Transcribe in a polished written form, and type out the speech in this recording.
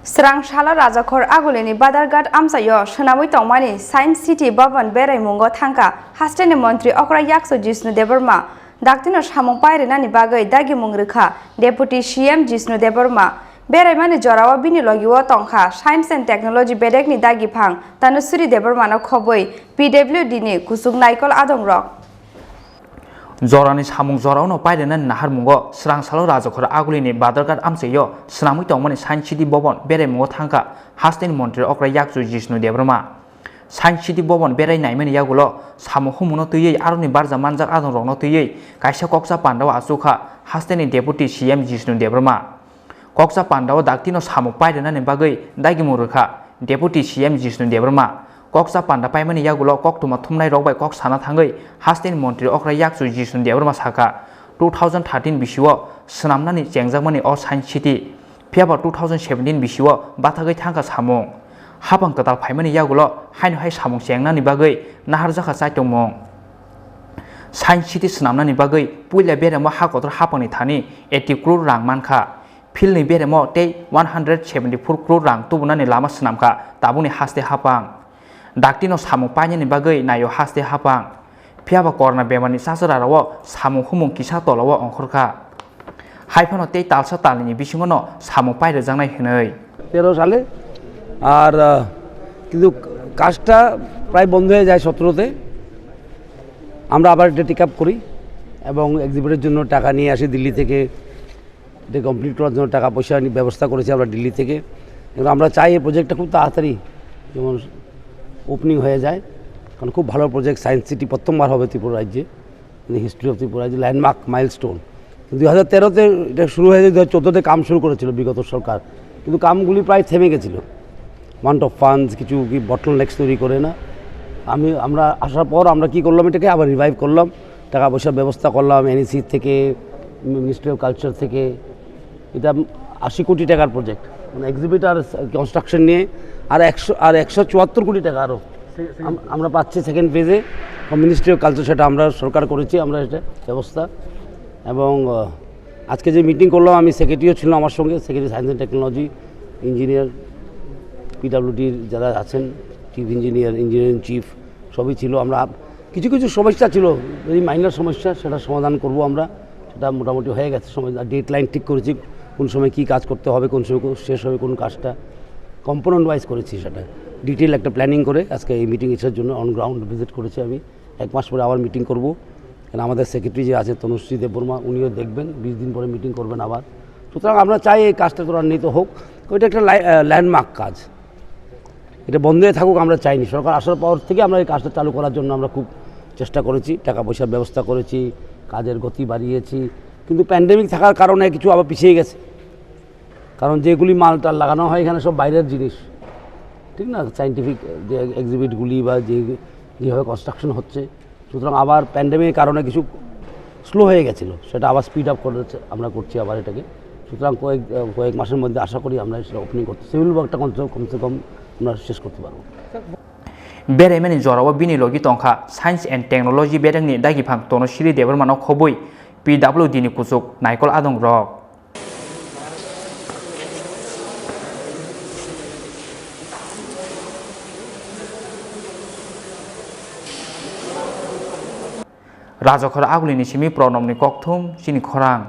Srangshala Rajakhor Agulini Badarghat Amsayo Shanamui Tongmani Science City Bhavan Beraimungo Thangka Hasteni Montri Okra Yakso Jisnu Deborma Daktino Samung Pairenani Bagai Dagimung Rikha Deputy CM Jisnu Deborma Beraimani Jorawa Bini Logiwo Tongkha Science and Technology Bedekni Dagipang Tanusuri Debormano Khoboi PWD ni Kusuk Naikol Adongrok Jorani samung jorauno pairenan nahar mungo Srangshala Rajakhor Agulini Badarghat Amsayo Shanamui Tongmani Science City Bhavan Beraimungo Thangka Hasteni Montri Okra Yakso Jisnu Deborma Science City Bhavan Berai naimani yagulo samu humuno tuyei aroni barja manjak adongrokno tuyei kaisa koksa pandawa asukha Hasteni Deputy CM Jisnu Deborma koksa pandawa daktino samu pairenani bagai dagimung rikha Deputy CM Jisnu Deborma Koksa panda paimani yagulo koktuma thumnai rokbai kok sana thangai Hasteni Montri Okra Yakso Jisnu Deborma saka 2013 bisiwo swnamnani chengjakmani o Science City phiaba 2017 bisiwo bathagai thangka samung habang katal phaimani yagulo haino hai samung chengnani bagai naharjaka chaitongmung Science City swnamnani bagai puila beremo hakotor hapangni thani 80 crore rang mankha philni beremo tei 174 crore rang tubunani lama swnamkha tabuni haste hapang Daktino samung painani bagai nayo haste hapang phiaba corona bemani sasararawo samung humung kisa tolawo ongkhorkha haifano tei talsa talini bisingono samung paire jangnai hinoi 13 সালে আর কিন্তু কাজটা প্রায় বন্ধ হয়ে যায় 17 তে আমরা আবার এটা টেক আপ করি এবং এক্সিবিটের জন্য টাকা নিয়ে আসি দিল্লি থেকে এটা কমপ্লিট করার জন্য টাকা পয়সা ব্যবস্থা করেছি আমরা দিল্লি থেকে কিন্তু আমরা চাই এই প্রজেক্টটা খুব তাড়াতাড়ি যেমন ওপেনিং হয়ে যায় কারণ খুব ভালো প্রজেক্ট সায়েন্স সিটি প্রথমবার হবে ত্রিপুরা রাজ্যে in the history of Tripura রাজ্যে ল্যান্ডমার্ক মাইলস্টোন 2013-তে এটা শুরু হয়ে 2014-তে কাম শুরু করেছিল বিগত সরকার কিন্তু কামগুলি প্রায় থেমে গেছিল ওয়ান্ট অফ ফান্ডস কিছু কি বটলনেক্স তৈরি করে না আমরা আসার পর আমরা কি করলাম এটাকে আবার রিভাইভ করলাম টাকা পয়সার ব্যবস্থা করলাম এনইসি থেকে মিনিস্ট্রি অফ কালচার থেকে এটা 80 কোটি টাকার প্রজেক্ট মানে এক্সিবিট আর কনস্ট্রাকশন নিয়ে আর 174 কোটি টাকা আরও আমরা পাচ্ছি সেকেন্ড ফেজে মিনিস্ট্রি অফ কালচার সেটা আমরা সরকার করেছি আমরা এটা ব্যবস্থা এবং আজকে যে মিটিং করলাম আমি সেক্রেটারিও ছিল আমার সঙ্গে secretary science and technology engineer পিডব্লিউডির যারা আছেন চিফ ইঞ্জিনিয়ারিং চিফ সবই ছিল আমরা কিছু সমস্যা ছিল এই মাইনর সমস্যা সেটা সমাধান করব আমরা সেটা মোটামুটি হয়ে গেছে সময় ডেট লাইন ঠিক করেছি কোন সময় কী কাজ করতে হবে কোন সময় শেষ হবে কোন কাজটা কম্পোনেন্ট ওয়াইজ করেছি সেটা ডিটেল একটা প্ল্যানিং করে আজকে এই মিটিং এসের জন্য অন গ্রাউন্ড ভিজিট করেছি আমি 1 মাস পরে আবার মিটিং করব কারণ আমাদের সেক্রেটারি যে আছে তনুশ্রী দেববর্মা উনিও দেখবেন 20 দিন পরে মিটিং করবেন আবার সুতরাং আমরা চাই এই কাজটা ত্বরান্বিত হোক ওইটা একটা ল্যান্ডমার্ক কাজ এটা বন্ধ হয়ে থাকুক আমরা চাইনি সরকার আসার পর থেকে আমরা এই কাজটা চালু করার জন্য আমরা খুব চেষ্টা করেছি টাকা পয়সার ব্যবস্থা করেছি কাজের গতি বাড়িয়েছি কিন্তু প্যান্ডেমিক থাকার কারণে কিছু আবার পিছিয়ে গেছে কারণ যেগুলি মালটা লাগানো হয় এখানে সব বাইরের জিনিস ঠিক না সায়েন্টিফিক যে এক্সিবিটগুলি বা যেভাবে কনস্ট্রাকশন হচ্ছে সুতরাং আবার প্যান্ডেমিকের কারণে কিছু স্লো হয়ে গেছিলো সেটা আবার স্পিড আপ করেছে আমরা করছি আবার এটাকে সুতরাং কয়েক মাসের মধ্যে আশা করি আমরা সেটা ওপেনিং করতে সিভিল ওয়ার্কটা কমসে কম আমরা শেষ করতে পারবো Beraimani jorawa bini logi tongkha Science and Technology bedangni dagipang Tanusri Debormano khoboi PWD ni kusuk naikol adongrok Rajakhor Agulini simi pronomni kokthum sini khorang